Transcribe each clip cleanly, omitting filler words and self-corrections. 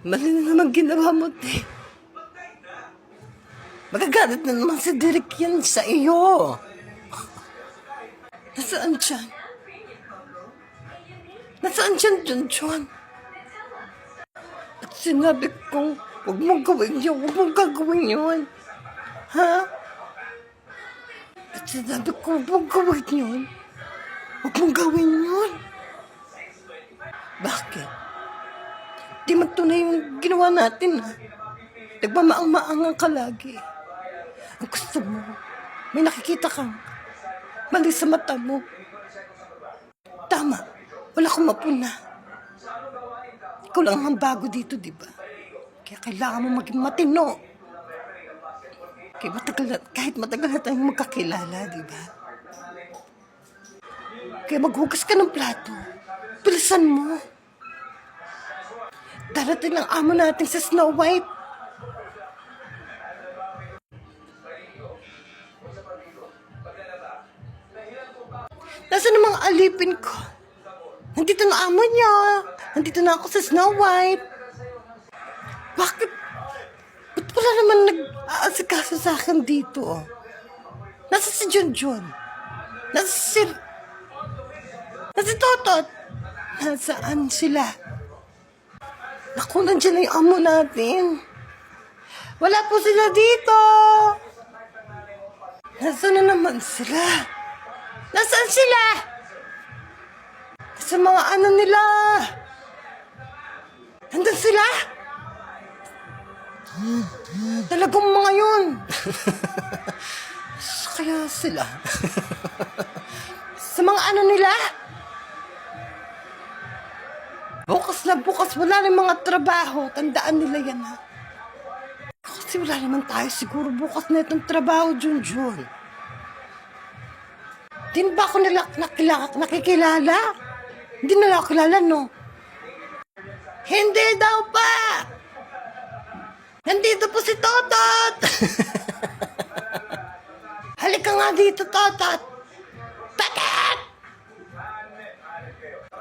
Mali na naman ginawa mo, te. Magagalit na naman si Derek yan sa iyo. Nasaan siyan? Nasaan siyan, John? At sinabi kong, huwag mong gawin yun, huwag mong gagawin yun. Ha? At sinabi kong, huwag mong gawin yun. Huwag mong gawin yun. Bakit? Di magtunay yung ginawa natin, ha? Nagmamaang-maangang ka lagi. Ang gusto mo, may nakikita kang mali sa mata mo. Tama, wala akong mapuna. Ikaw lang ang bago dito, di ba? Kaya kailangan mo maging matino. Kahit matagal na tayong magkakilala, di ba? Kaya maghugas ka ng plato. Bilisan mo. Darating ang amo natin sa Snow White. Nasaan ang mga alipin ko? Nandito na amo niya. Nandito na ako sa Snow White. Bakit? Ba't wala naman nag-aasikaso sa akin dito? Nasa si Junjun? Nasa si Totot? Nasaan sila? Naku, nandiyan na yung amo natin. Wala po sila dito. Nasaan na naman sila? Nasaan sila? Sa mga ano nila? Nandun sila? Talagang mga yun. Kaya sila. Sa mga ano nila? Bukas na bukas, wala na mga trabaho. Tandaan nila yan, ha? Kasi wala naman tayo siguro bukas na itong trabaho, Junjun. Di ba ako nakikilala? Hindi nila ako kilala, no? Hindi daw pa! Nandito po si Totot! Halika nga dito, Totot! Totot!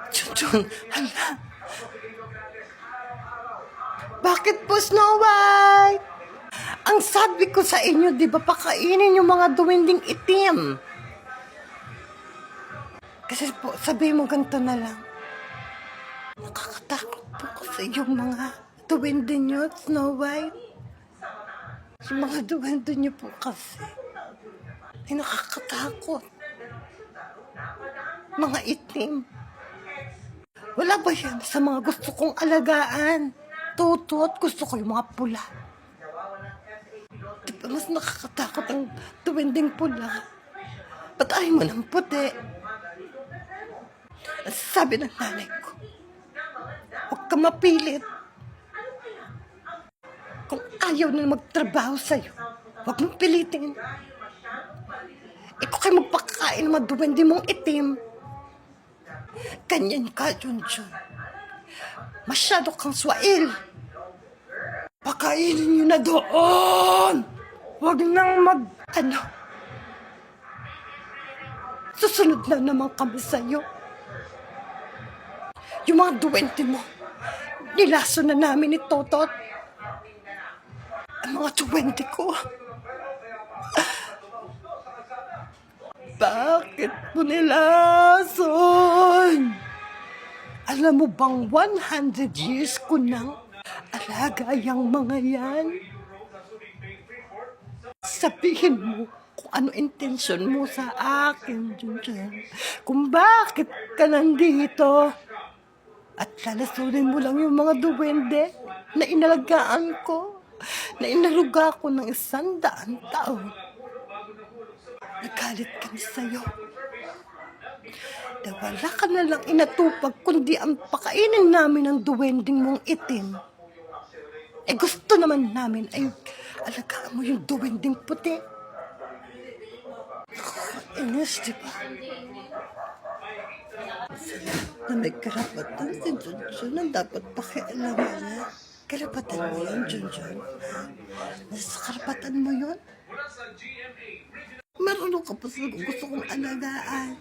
Junjun, hala. Bakit po, Snow White? Ang sabi ko sa inyo, di ba, pakainin yung mga duwending itim. Kasi po, sabihin mo ganito na lang. Nakakatakot po kasi yung mga duwende nyo, Snow White. Yung mga duwende nyo po kasi. Ay, nakakatakot. Mga itim. Wala ba yan sa mga gusto kong alagaan? Tutot, gusto ko yung mga pula. Diba mas nakakatakot ang duwending pula? Ba't ayaw mo ng puti? Sabi ng nanay ko, huwag ka mapilit. Kung ayaw na magtrabaho sa'yo, huwag mong pilitin. Ikaw kayo magpakain ng mga duwende mong itim. Ganyan ka, Junjun. Masyado kang swail. Pakainin nyo na doon. Huwag nang Susunod na naman kami sa'yo. Yung mga duwende mo, nilaso na namin ni Totot. Ang mga duwende ko. Bakit mo nilason? Alam mo bang 100 years ko nang alaga yung mga yan? Sabihin mo kung ano intensyon mo sa akin, Junjun. Kung bakit ka nandito. At lalasunin mo lang yung mga duwende na inalagaan ko, na inaruga ko ng 100 taon. Nagalit kami sa'yo. Na wala ka na lang inatupag kundi ang pakainin namin ng duwending mong itim. Eh gusto naman namin ay alagaan mo yung duwending puti. Inis, di ba? Na may karapatan si Junjun ang dapat pakialaman niya. Karapatan mo yun, Junjun. Nasa karapatan mo yun. Marunong ka pa sa gusto kong alagaan.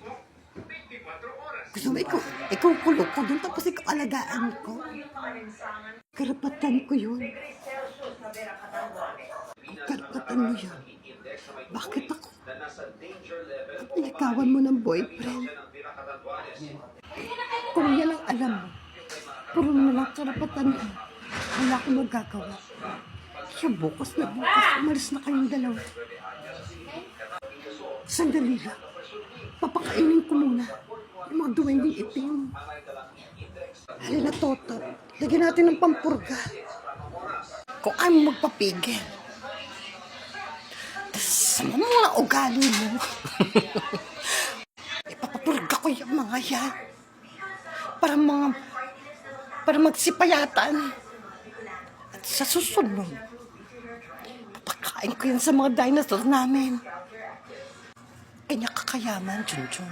Gusto mo ikaw kulong ko doon tapos ikaw alagaan ko. Karapatan ko yun. Kung karapatan mo yun, bakit ako? Nakawan mo ng boyfriend. Kung yan ang alam mo, puro na lang karapatan mo. Wala akong magagawa. Kaya bukas, umalis na kayong dalawa. Sandali lang. Papakainin ko muna yung mga duwending itim. Halina, Toto. Lagyan natin ng pampurga. Kung ayaw mo magpapigil. Sa mga ugali mo. Ipapapurga ko yung mga yan. Para magsipayatan. At sa susunod, papakain ko yan sa mga dinosaur namin. Kanya kakayaman, Junjun.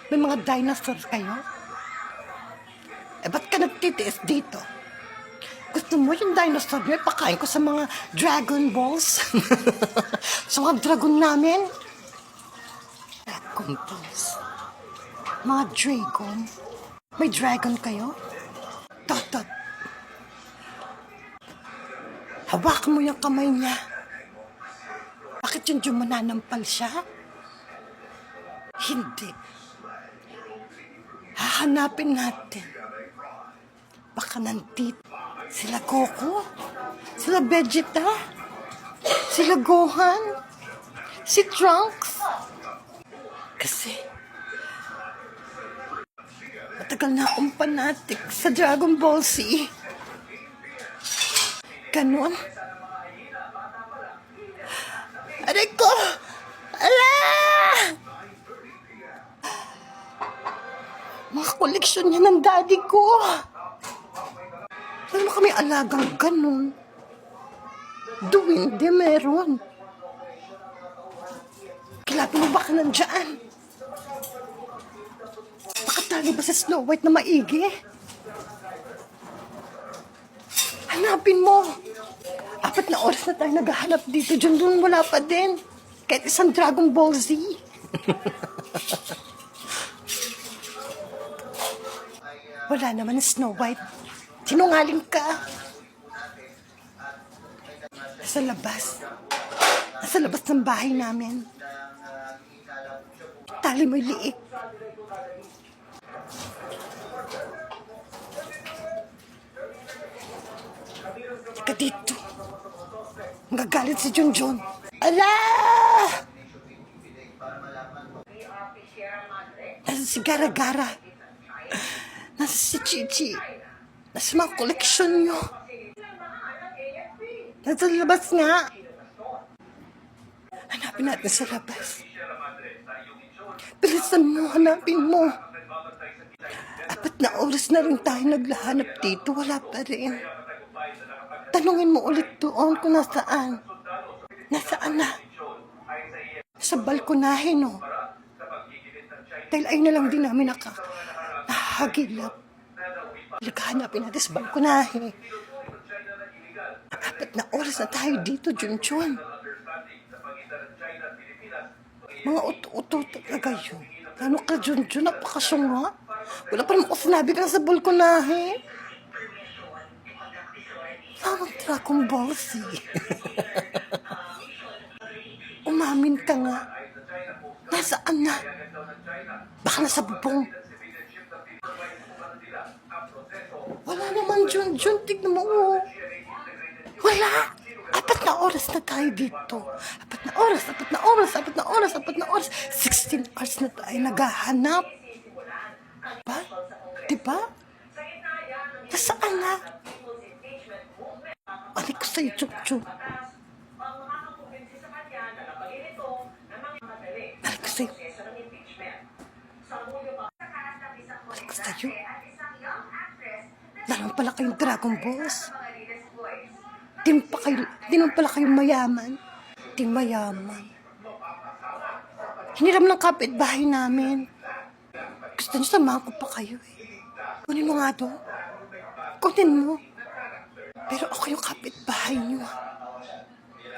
May mga dinosaur kayo? Ba't ka nagtitiis dito? Gusto mo yung dinosaur mo, pakain ko sa mga Dragon Balls? Sa mga dragon namin? Dragon Balls. Mga dragon. May dragon kayo? Totot. Hawakan mo yung kamay niya. Bakit yung mananampal siya? Hindi. Hahanapin natin. Baka nandito sila Goku, sila Vegeta, sila Gohan, si Trunks. Kasi matagal na akong fanatic sa Dragon Ball Z. Ganon. Aray ko! Ala! Mga koleksyon niya ng daddy ko. Alam mo kami alagang ganun. Duwende meron. Kilapin mo baka nandyan? Nakatali ba sa Snow White na maigi? Hanapin mo. 4 na oras na tayo naghahanap dito. Diyan doon wala pa din. Kahit isang Dragon Ball Z. Wala naman Snow White. Sinungaling ka. Nasa labas. Nasa labas ng bahay namin. Tali mo'y liik. Ka dito. Magagalit si Junjun. Ala! Nasa si Gara-Gara. Nasa si Chichi. Nasa mga koleksyon nyo. Nasa labas nga. Hanapin natin sa labas. Bilisan mo, hanapin mo. 4 na oras na rin tayo naglahanap dito. Wala pa rin. Tanungin mo ulit doon kung nasaan. Nasaan na? Sa balkonahe, no? Dahil ay na lang din namin nakahagilap. Hanapin natin sa balkonahe. 4 na oras na tayo dito, Junjun. Mga uto-uto talaga yun. Ano ka, Junjun? Napakasyong nga. Wala pa naman ako sinabi ka sa balkonahe. Parang Dragon Ball Z. Umamin ka nga. Nasaan na? Baka nasa bubong. Wala naman, Junjun. Tignan mo. Wala. 4 na oras na tayo dito. 4 na oras, 4 na oras, 4 na oras, 4 na oras. 16 hours na tayo naghahanap. Diba? Diba? Nasaan na? Balik ko sa'yo, Junjun. Balik ko sa'yo. Balik ko sa'yo. Lalo pala kayong Dragon Balls. Di naman pala kayong mayaman. Di mayaman. Hiniram ng kapitbahay namin. Gusto niyo samahan ko pa kayo eh. Kunin mo nga to. Kunin mo. Pero ako yung kapitbahay niyo.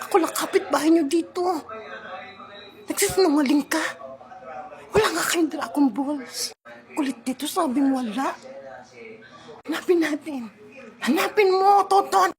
Ako lang kapitbahay niyo dito. Nagsisinungaling ka. Wala nga kayong Dragon Balls. kulit dito, sabi mo wala. Hanapin natin. Hanapin mo, Toton.